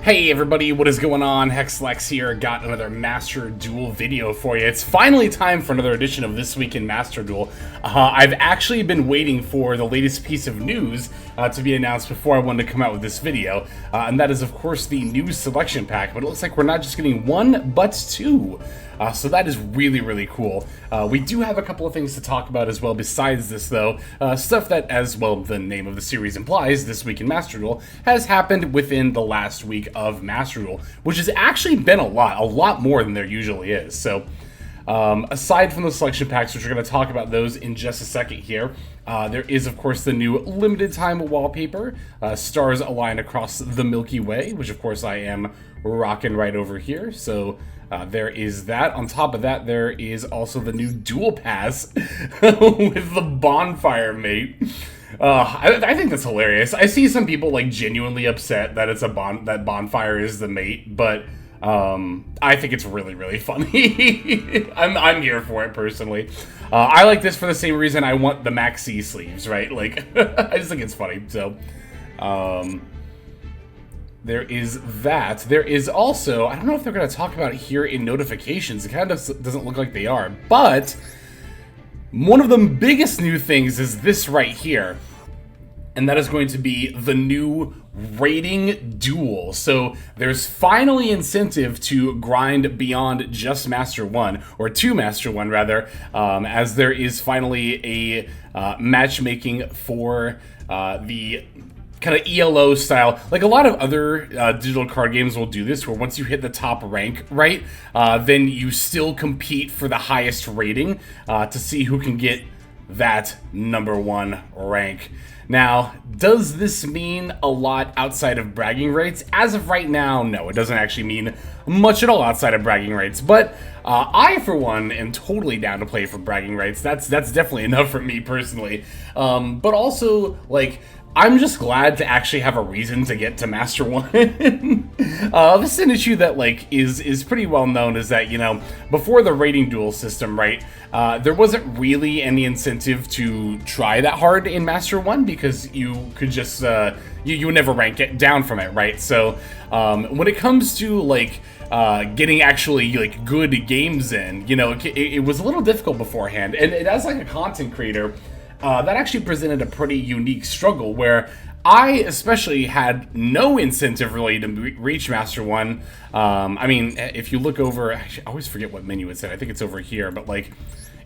Hey everybody, what is going on? HexLex here, got another Master Duel video for you. It's finally time for another edition of This Week in Master Duel. I've actually been waiting for the latest piece of news to be announced before I wanted to come out with this video, and that is of course the new selection pack, but it looks like we're not just getting one, but two. So that is really, really cool. We do have a couple of things to talk about as well besides this, though. Stuff that, as well the name of the series implies, This Week in Master Duel, has happened within the last week of Master Duel, which has actually been a lot more than there usually is. So, aside from the selection packs, which we're going to talk about those in just a second here, there is, of course, the new limited time wallpaper, Stars Align Across the Milky Way, which, of course, I am rocking right over here. So, there is that. On top of that, there is also the new Duel Pass with the Bonfire Mate. I think that's hilarious. I see some people like genuinely upset that it's that Bonfire is the mate, but I think it's really, really funny. I'm here for it personally. I like this for the same reason I want the Maxi sleeves, right? Like, I just think it's funny. So, there is that. There is also, I don't know if they're going to talk about it here in notifications. It kind of doesn't look like they are. But one of the biggest new things is this right here. And that is going to be the new rating duel. So there's finally incentive to grind beyond just Master 1, or to Master 1 rather, as there is finally a matchmaking for the kind of ELO style. Like a lot of other digital card games will do this, where once you hit the top rank, right, then you still compete for the highest rating to see who can get that #1 rank. Now, does this mean a lot outside of bragging rights? As of right now, no, it doesn't actually mean much at all outside of bragging rights, but I, for one, am totally down to play for bragging rights. That's definitely enough for me personally. But also, like, I'm just glad to actually have a reason to get to Master 1. This is an issue that, like, is pretty well known, is that, you know, before the rating duel system, right, there wasn't really any incentive to try that hard in Master 1, because you could just, you would never rank it down from it, right? So, when it comes to, like, getting actually, like, good games in, you know, it was a little difficult beforehand, and as, like, a content creator, that actually presented a pretty unique struggle, where I especially had no incentive really to reach Master 1. I mean, if you look over, actually, I always forget what menu it's in. I think it's over here, but like,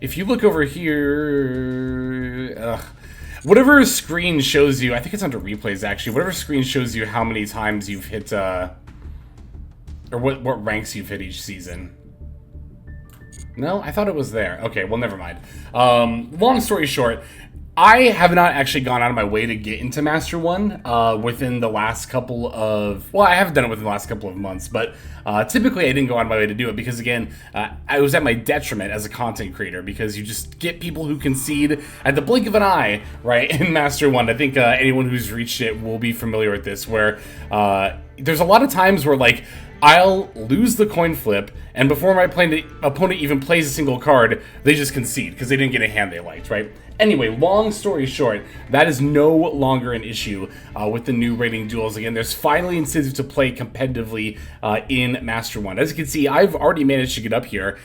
if you look over here, whatever screen shows you, I think it's under replays actually, whatever screen shows you how many times you've hit, or what ranks you've hit each season. No, I thought it was there. Okay, well, never mind. Long story short, I have not actually gone out of my way to get into Master 1 within the last couple of... Well, I haven't done it within the last couple of months, but typically I didn't go out of my way to do it because, again, I was at my detriment as a content creator, because you just get people who concede at the blink of an eye, right, in Master 1. I think anyone who's reached it will be familiar with this, where there's a lot of times where, like, I'll lose the coin flip, and before my opponent even plays a single card, they just concede because they didn't get a hand they liked, right? Anyway, long story short, that is no longer an issue with the new rating duels. Again, there's finally incentive to play competitively in Master 1. As you can see, I've already managed to get up here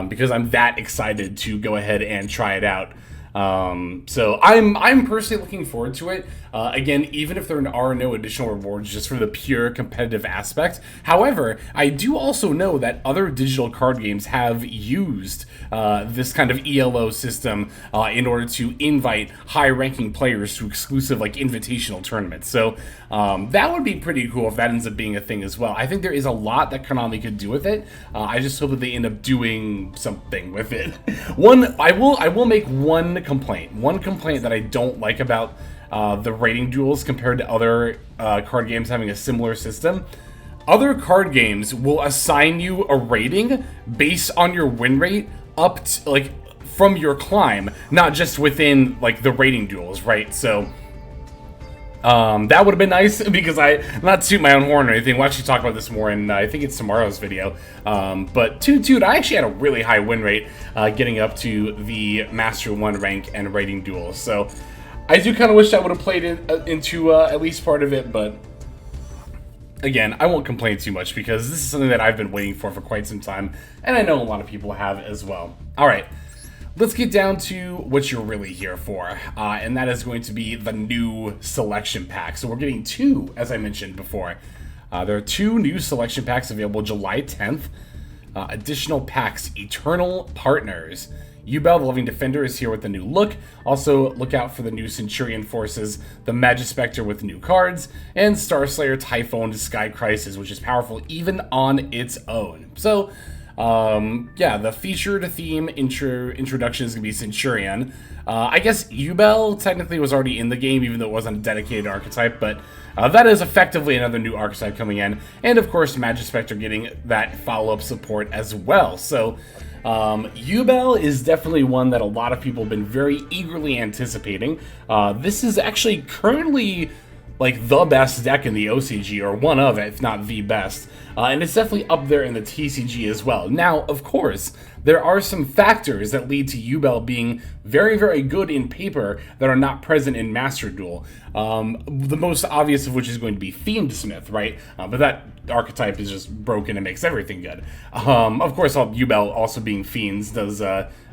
because I'm that excited to go ahead and try it out. So I'm personally looking forward to it. Again, even if there are no additional rewards just for the pure competitive aspect. However, I do also know that other digital card games have used this kind of ELO system in order to invite high-ranking players to exclusive, like, invitational tournaments. So that would be pretty cool if that ends up being a thing as well. I think there is a lot that Konami could do with it. I just hope that they end up doing something with it. I will make one complaint that I don't like about the rating duels compared to other card games having a similar system. Other card games will assign you a rating based on your win rate up to, like, from your climb, not just within, like, the rating duels, right? So that would have been nice, because not to toot my own horn or anything, we'll actually talk about this more in, I think it's tomorrow's video, but toot, I actually had a really high win rate getting up to the Master 1 rank and rating duels. So I do kind of wish I would have played into at least part of it, but again, I won't complain too much because this is something that I've been waiting for quite some time, and I know a lot of people have as well. All right, let's get down to what you're really here for, and that is going to be the new selection pack. So we're getting two, as I mentioned before. There are two new selection packs available July 10th. Additional packs, Eternal Partners. Yubel, the Living Defender, is here with the new look. Also, look out for the new Centurion Forces, the Magispector with new cards, and Starslayer Typhoon Sky Crisis, which is powerful even on its own. So, yeah, the featured theme introduction is going to be Centurion. I guess Yubel technically was already in the game, even though it wasn't a dedicated archetype, but that is effectively another new archetype coming in. And, of course, Magispector getting that follow-up support as well. So, Yubel is definitely one that a lot of people have been very eagerly anticipating. This is actually currently like the best deck in the OCG, or one of, if not the best. And it's definitely up there in the TCG as well. Now, of course, there are some factors that lead to Yubel being very, very good in paper that are not present in Master Duel. The most obvious of which is going to be Fiendsmith, right? But that archetype is just broken and makes everything good. Of course, Yubel also being Fiends does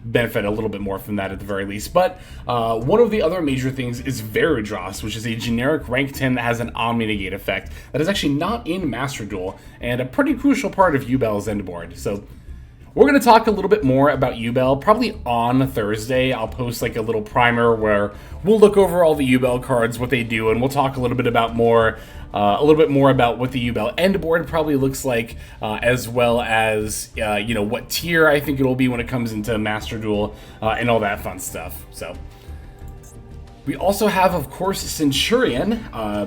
benefit a little bit more from that at the very least. But one of the other major things is Veridros, which is a generic rank 10 that has an Omni-Negate effect that is actually not in Master Duel, and a pretty crucial part of Yubel's end board. So we're going to talk a little bit more about Yubel, probably on Thursday. I'll post like a little primer where we'll look over all the Yubel cards, what they do, and we'll talk a little bit about a little bit more about what the Yubel end board probably looks like, as well as, you know, what tier I think it'll be when it comes into Master Duel, and all that fun stuff. So we also have, of course, Centurion.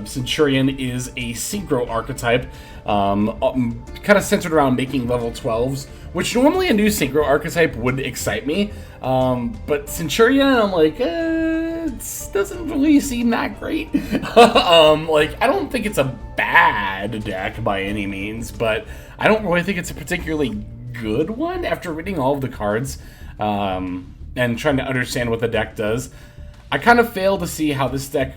Centurion is a Synchro archetype, kind of centered around making level 12s, which normally a new Synchro archetype would excite me. But Centurion, I'm like, it doesn't really seem that great. Like, I don't think it's a bad deck by any means, but I don't really think it's a particularly good one after reading all of the cards, and trying to understand what the deck does. I kind of fail to see how this deck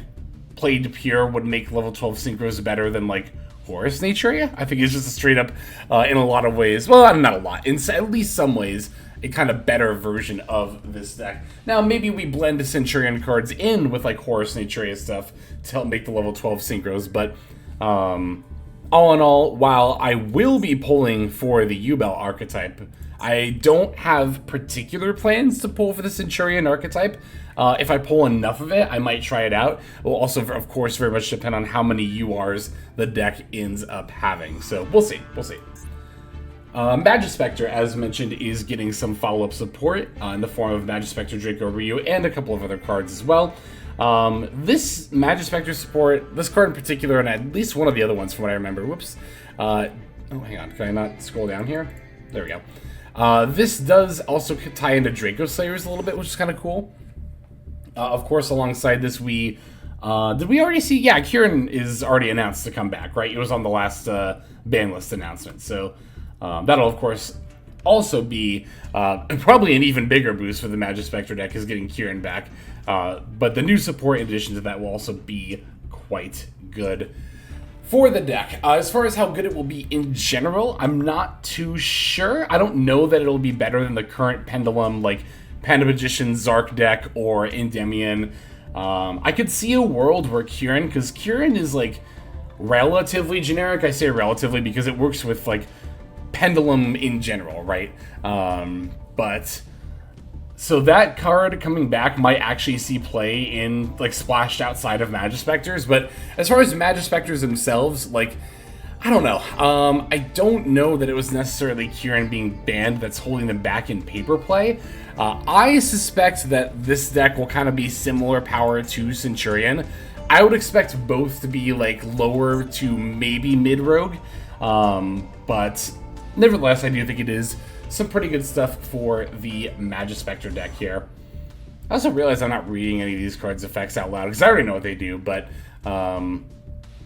played pure would make level 12 synchros better than, like, Horus Naturia. I think it's just a straight up, in a lot of ways, well, not a lot, in at least some ways, a kind of better version of this deck. Now, maybe we blend the Centurion cards in with, like, Horus Naturia stuff to help make the level 12 synchros, but all in all, while I will be pulling for the Yubel archetype, I don't have particular plans to pull for the Centurion archetype. If I pull enough of it, I might try it out. It will also, of course, very much depend on how many URs the deck ends up having. So we'll see. We'll see. Magispector, as mentioned, is getting some follow-up support in the form of Magispector Draco Ryu and a couple of other cards as well. This Magispector support, this card in particular, and at least one of the other ones from what I remember. Whoops. Oh, hang on. Can I not scroll down here? There we go. This does also tie into Draco Slayers a little bit, which is kind of cool. Of course, alongside this, did we already see? Yeah, Kieran is already announced to come back, right? It was on the last ban list announcement. So that'll, of course, also be probably an even bigger boost for the Magispector deck is getting Kieran back. But the new support in addition to that will also be quite good for the deck. As far as how good it will be in general, I'm not too sure. I don't know that it'll be better than the current Pendulum, like Panda Magician, Zark deck, or Endymion. I could see a world where Kieran, because Kieran is like relatively generic. I say relatively because it works with like Pendulum in general, right? But so that card coming back might actually see play in like splashed outside of Magispectors. But as far as Magispectors themselves, like, I don't know. I don't know that it was necessarily Kieran being banned that's holding them back in paper play. I suspect that this deck will kind of be similar power to Centurion. I would expect both to be like lower to maybe mid-rogue. But nevertheless, I do think it is some pretty good stuff for the Magispector deck here. I also realize I'm not reading any of these cards' effects out loud because I already know what they do, but I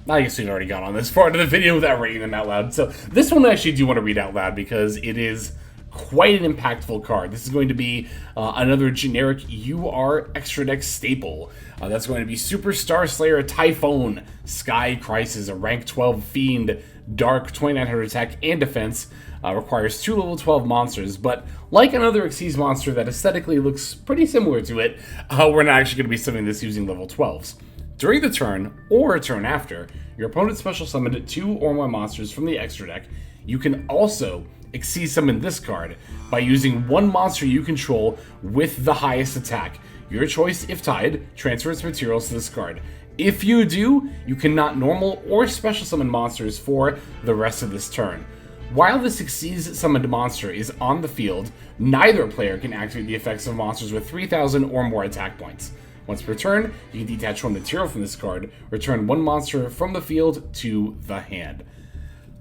guess we've already gone on this part of the video without reading them out loud. So this one I actually do want to read out loud because it is quite an impactful card. This is going to be another generic UR extra deck staple. That's going to be Super Star Slayer Typhoon Sky Crisis, a rank 12 fiend Dark, 2900 attack and defense, requires 2 level 12 monsters, but like another Xyz monster that aesthetically looks pretty similar to it, we're not actually going to be summoning this using level 12s. During the turn, or a turn after, your opponent special summoned 2 or more monsters from the extra deck. You can also Xyz summon this card by using one monster you control with the highest attack. Your choice, if tied, transfer its materials to this card. If you do, you cannot normal or special summon monsters for the rest of this turn. While this Xyz summoned monster is on the field, neither player can activate the effects of monsters with 3,000 or more attack points. Once per turn, you can detach one material from this card, return one monster from the field to the hand.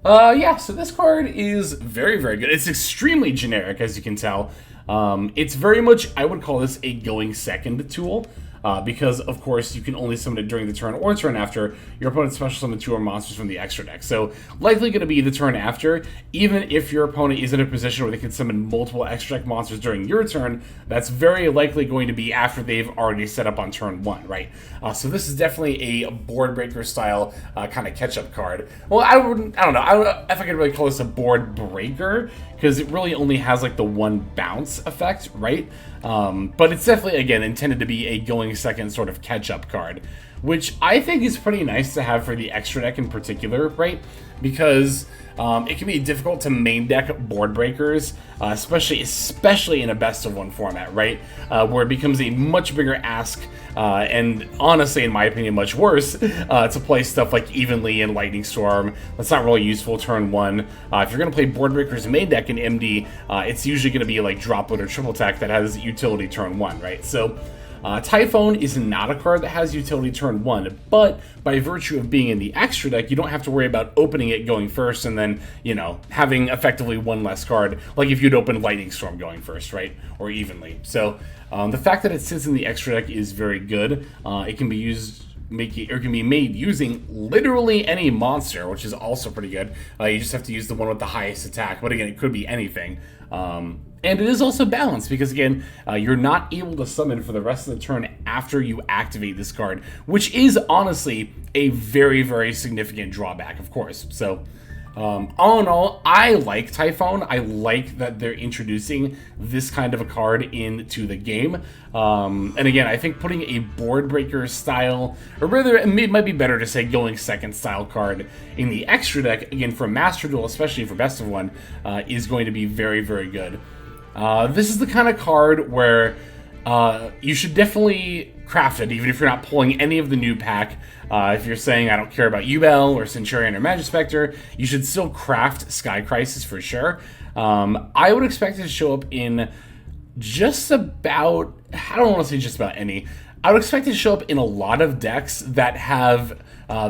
Yeah, so this card is very, very good. It's extremely generic, as you can tell. It's very much, I would call this a going second tool. Because, of course, you can only summon it during the turn or turn after your opponent special summon 2 or monsters from the extra deck. So, likely going to be the turn after. Even if your opponent is in a position where they can summon multiple extra deck monsters during your turn, that's very likely going to be after they've already set up on turn 1, right? So this is definitely a board breaker style kind of catch-up card. Well, I don't know if I could really call this a board breaker, because it really only has like the one bounce effect, right? But it's definitely, again, intended to be a going second sort of catch-up card, which I think is pretty nice to have for the extra deck in particular, right? Because it can be difficult to main deck board breakers, especially in a best of one format, right? Where it becomes a much bigger ask, and honestly, in my opinion, much worse, to play stuff like Evenly and Lightning Storm. That's not really useful turn 1. If you're going to play board breakers main deck in MD, it's usually going to be like Droplet or Triple Attack that has utility turn 1, right? So Typhone is not a card that has utility turn 1, but by virtue of being in the extra deck, you don't have to worry about opening it going first and then, you know, having effectively one less card, like if you'd open Lightning Storm going first, right? Or Evenly. So the fact that it sits in the extra deck is very good. It can be used can be made using literally any monster, which is also pretty good. You just have to use the one with the highest attack, but again, it could be anything. And it is also balanced because, again, you're not able to summon for the rest of the turn after you activate this card, which is honestly a very, very significant drawback, of course. So, all in all, I like Typhone. I like that they're introducing this kind of a card into the game. And again, I think putting a board breaker style, or rather, it might be better to say going second style card in the extra deck, again, for Master Duel, especially for Best of One, is going to be very, very good. This is the kind of card where you should definitely craft it, even if you're not pulling any of the new pack. If you're saying, I don't care about Yubel or Centurion or Magispector, you should still craft Sky Crisis for sure. I would expect it to show up in just about, I don't want to say just about any, I would expect it to show up in a lot of decks that have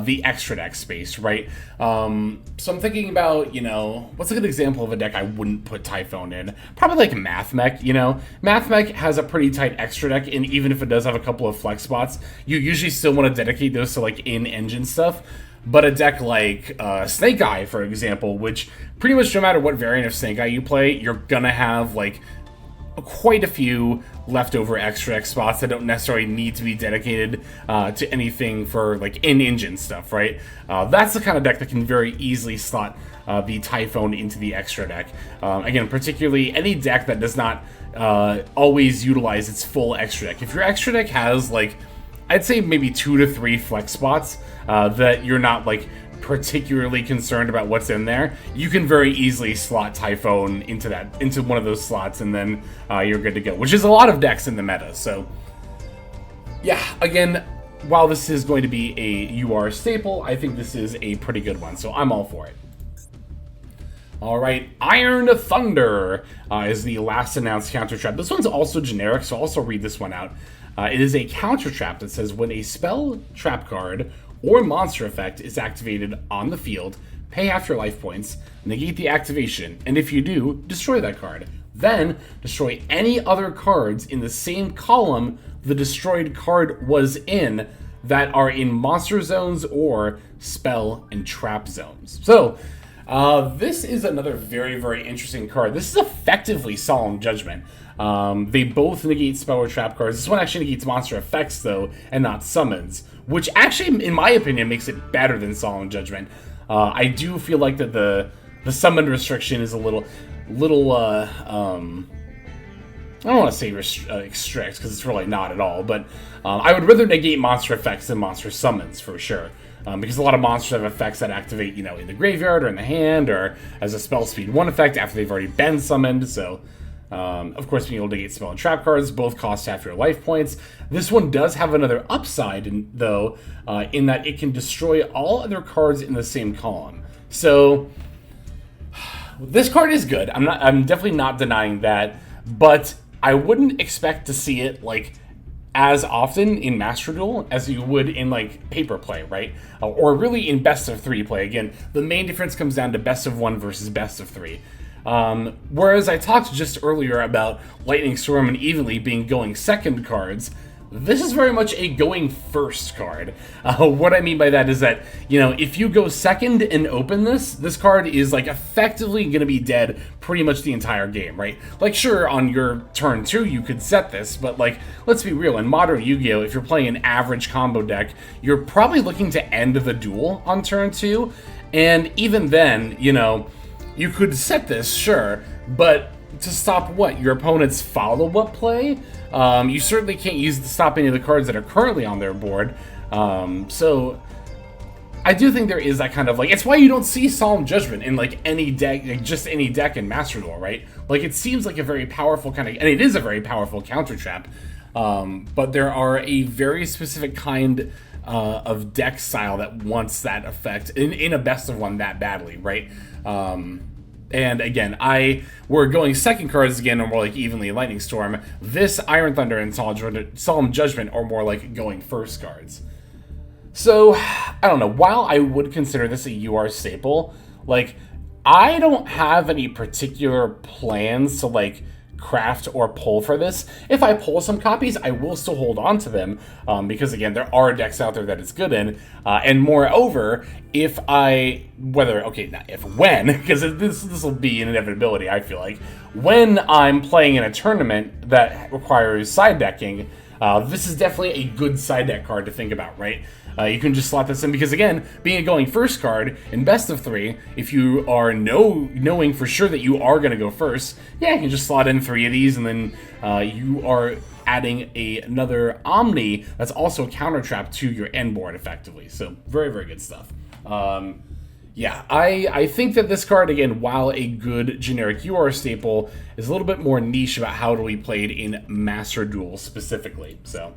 the extra deck space, right? So I'm thinking about, you know, what's a good example of a deck I wouldn't put Typhone in? Probably like Math Mech, you know? Math Mech has a pretty tight extra deck, and even if it does have a couple of flex spots, you usually still want to dedicate those to like in-engine stuff. But a deck like Snake Eye, for example, which pretty much no matter what variant of Snake Eye you play, you're gonna have like quite a few leftover extra X spots that don't necessarily need to be dedicated to anything for like in-engine stuff, right? That's the kind of deck that can very easily slot the Typhone into the extra deck. Again, particularly any deck that does not always utilize its full extra deck. If your extra deck has like, I'd say maybe 2 to 3 flex spots that you're not like particularly concerned about what's in there, you can very easily slot Typhone into one of those slots, and then you're good to go, which is a lot of decks in the meta. So yeah, again, while this is going to be a UR staple, I think this is a pretty good one, so I'm all for it. Alright, Iron Thunder is the last announced counter trap. This one's also generic, so I'll also read this one out. It is a counter trap that says when a spell, trap card, or monster effect is activated on the field, pay half your life points, negate the activation, and if you do, destroy that card. Then, destroy any other cards in the same column the destroyed card was in that are in monster zones or spell and trap zones. So, this is another very, very interesting card. This is effectively Solemn Judgment. They both negate spell or trap cards. This one actually negates monster effects, though, and not summons, which actually, in my opinion, makes it better than Solemn Judgment. I do feel like that the summon restriction is a little I don't want to say strict, because it's really not at all, but I would rather negate monster effects than monster summons, for sure. Because a lot of monsters have effects that activate, you know, in the graveyard or in the hand, or as a spell speed 1 effect after they've already been summoned, so... of course, being able to negate spell and trap cards both cost half your life points. This one does have another upside, though, in that it can destroy all other cards in the same column. So... this card is good. I'm definitely not denying that, but I wouldn't expect to see it, like, as often in Master Duel as you would in, like, paper play, right? Or really in best of 3 play. Again, the main difference comes down to best of 1 versus best of 3. Whereas I talked just earlier about Lightning Storm and Evenly being going second cards, this is very much a going first card. What I mean by that is that, you know, if you go second and open this card is, like, effectively going to be dead pretty much the entire game, right? Like, sure, on your turn 2, you could set this, but, like, let's be real, in Modern Yu-Gi-Oh!, if you're playing an average combo deck, you're probably looking to end the duel on turn 2, and even then, you know, you could set this, sure, but to stop what? Your opponent's follow-up play? You certainly can't use it to stop any of the cards that are currently on their board. So I do think there is that kind of, like, it's why you don't see Solemn Judgment in, like, any deck, like, just any deck in Master Duel, right? Like, it seems like a very powerful kind of, and it is a very powerful counter trap, but there are a very specific kind of deck style that wants that effect in a best of 1 that badly, right? And again, we're going second cards again, or more like Evenly Lightning Storm. This Iron Thunder and Solemn Judgment are more like going first cards. So, I don't know. While I would consider this a UR staple, like, I don't have any particular plans to, like, craft or pull for this. If I pull some copies, I will still hold on to them, because again, there are decks out there that it's good in, and moreover, when, because this will be an inevitability, I feel like, when I'm playing in a tournament that requires side decking, this is definitely a good side deck card to think about, right? You can just slot this in because, again, being a going first card in best of 3, if you are knowing for sure that you are going to go first, yeah, you can just slot in 3 of these, and then you are adding another Omni that's also a counter trap to your end board effectively. So very, very good stuff. Yeah, I think that this card, again, while a good generic UR staple, is a little bit more niche about how to be played in Master Duel specifically. So,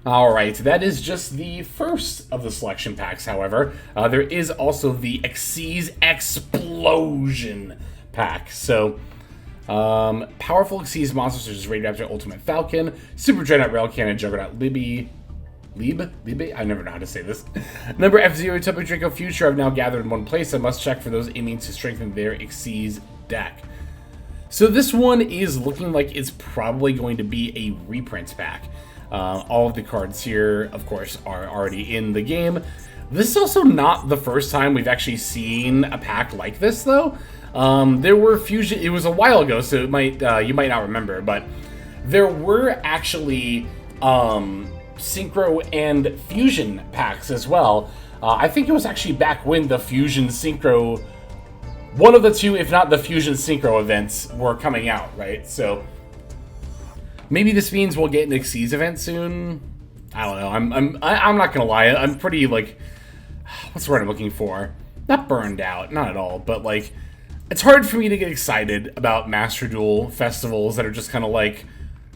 alright, that is just the first of the selection packs, however. There is also the Xyz Explosion pack. So, powerful Xyz monsters such as Radioraptor, Ultimate Falcon, Super Dreadnought, Rail Cannon, Juggernaut, Libby, I never know how to say this. Number F-Zero, Topic Draco, Future I've now gathered in one place. I must check for those aiming to strengthen their Xyz deck. So this one is looking like it's probably going to be a reprint pack. All of the cards here, of course, are already in the game. This is also not the first time we've actually seen a pack like this, though. There were Fusion... It was a while ago, so it might you might not remember, but there were actually Synchro and Fusion packs as well. I think it was actually back when the Fusion Synchro... One of the two, if not the Fusion Synchro events, were coming out, right? So... maybe this means we'll get an Xyz event soon. I don't know. I'm not gonna lie. I'm pretty, like, what's the word I'm looking for? Not burned out, not at all. But, like, it's hard for me to get excited about Master Duel festivals that are just kind of like,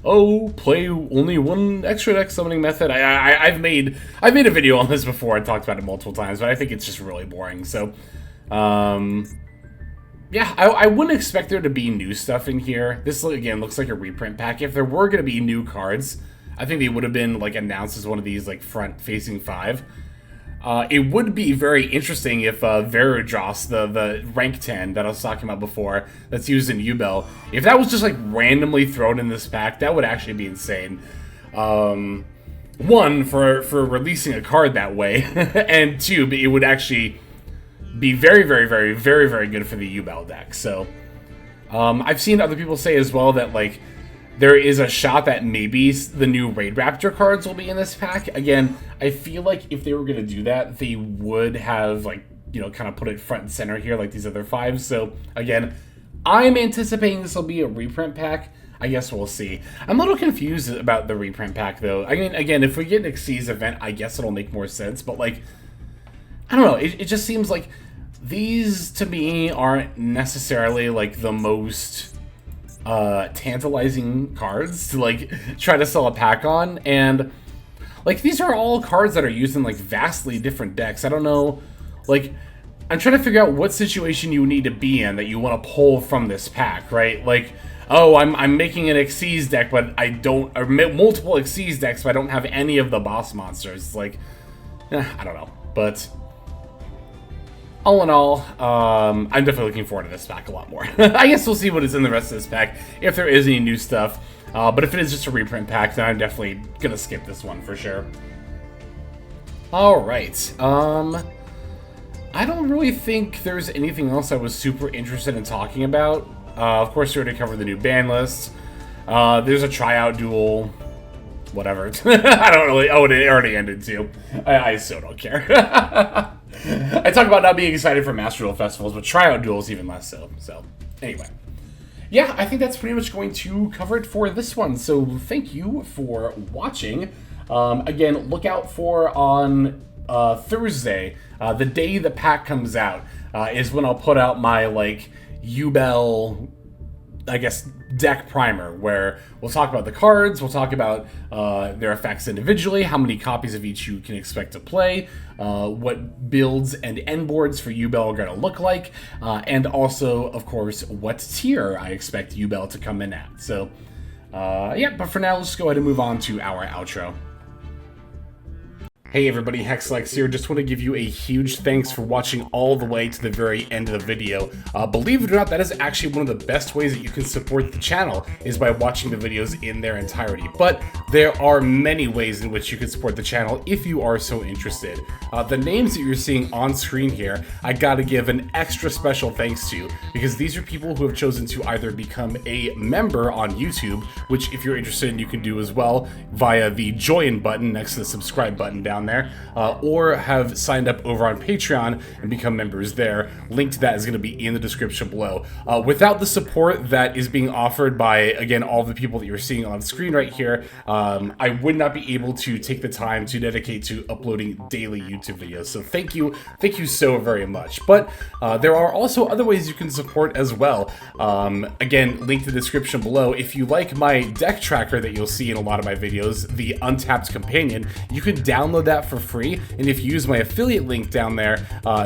oh, play only one extra deck summoning method. I've made a video on this before. I talked about it multiple times, but I think it's just really boring. So, yeah, I wouldn't expect there to be new stuff in here. This, again, looks like a reprint pack. If there were going to be new cards, I think they would have been, like, announced as one of these, like, front-facing 5. It would be very interesting if Veridros, the rank 10 that I was talking about before, that's used in Yubel, if that was just, like, randomly thrown in this pack, that would actually be insane. One, for releasing a card that way, and two, it would actually... be very, very, very, very, very good for the Yubel deck. So, I've seen other people say as well that, like, there is a shot that maybe the new Raid Raptor cards will be in this pack. Again, I feel like if they were going to do that, they would have, like, you know, kind of put it front and center here like these other 5. So, again, I'm anticipating this will be a reprint pack. I guess we'll see. I'm a little confused about the reprint pack, though. I mean, again, if we get an Xyz event, I guess it'll make more sense. But, like, I don't know. It just seems like these, to me, aren't necessarily, like, the most tantalizing cards to, like, try to sell a pack on. And, like, these are all cards that are used in, like, vastly different decks. I don't know, like, I'm trying to figure out what situation you need to be in that you want to pull from this pack, right? Like, oh, I'm making an Xyz deck, but I don't, or multiple Xyz decks, but I don't have any of the boss monsters. Like, I don't know. But all in all, I'm definitely looking forward to this pack a lot more. I guess we'll see what is in the rest of this pack, if there is any new stuff. But if it is just a reprint pack, then I'm definitely going to skip this one for sure. Alright, I don't really think there's anything else I was super interested in talking about. Of course, we already covered the new ban list. There's a tryout duel. Whatever. I don't really... Oh, it already ended, too. I still don't care. I talk about not being excited for Master Duel festivals, but tryout duels even less so. So, anyway. Yeah, I think that's pretty much going to cover it for this one. So, thank you for watching. Again, look out for on Thursday, the day the pack comes out, is when I'll put out my, like, Yubel, I guess, deck primer, where we'll talk about the cards, we'll talk about their effects individually, how many copies of each you can expect to play, what builds and end boards for Yubel are going to look like, and also, of course, what tier I expect Yubel to come in at. So, yeah, but for now, let's go ahead and move on to our outro. Hey everybody, Hexlex here. Just want to give you a huge thanks for watching all the way to the very end of the video. Believe it or not, that is actually one of the best ways that you can support the channel, is by watching the videos in their entirety. But there are many ways in which you can support the channel if you are so interested. The names that you're seeing on screen here, I gotta give an extra special thanks to, because these are people who have chosen to either become a member on YouTube, which if you're interested you can do as well via the join button next to the subscribe button down there, or have signed up over on Patreon and become members there. Link to that is going to be in the description below. Without the support that is being offered by, again, all the people that you're seeing on screen right here, I would not be able to take the time to dedicate to uploading daily YouTube videos. So thank you so very much. But there are also other ways you can support as well. Again, link to the description below. If you like my deck tracker that you'll see in a lot of my videos, the Untapped Companion, you can download that for free, and if you use my affiliate link down there,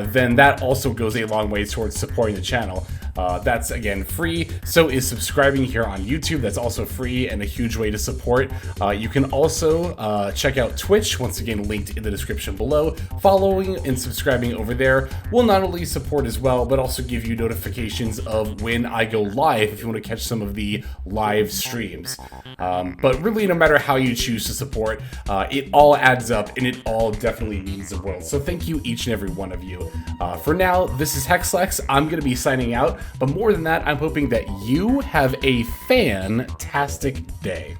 then that also goes a long way towards supporting the channel. That's, again, free. So is subscribing here on YouTube. That's also free and a huge way to support. You can also check out Twitch, once again linked in the description below. Following and subscribing over there will not only support as well, but also give you notifications of when I go live if you want to catch some of the live streams. But really, no matter how you choose to support, it all adds up, and it all definitely means the world. So thank you, each and every one of you. For now, this is Hexlex. I'm going to be signing out, but more than that, I'm hoping that you have a fantastic day.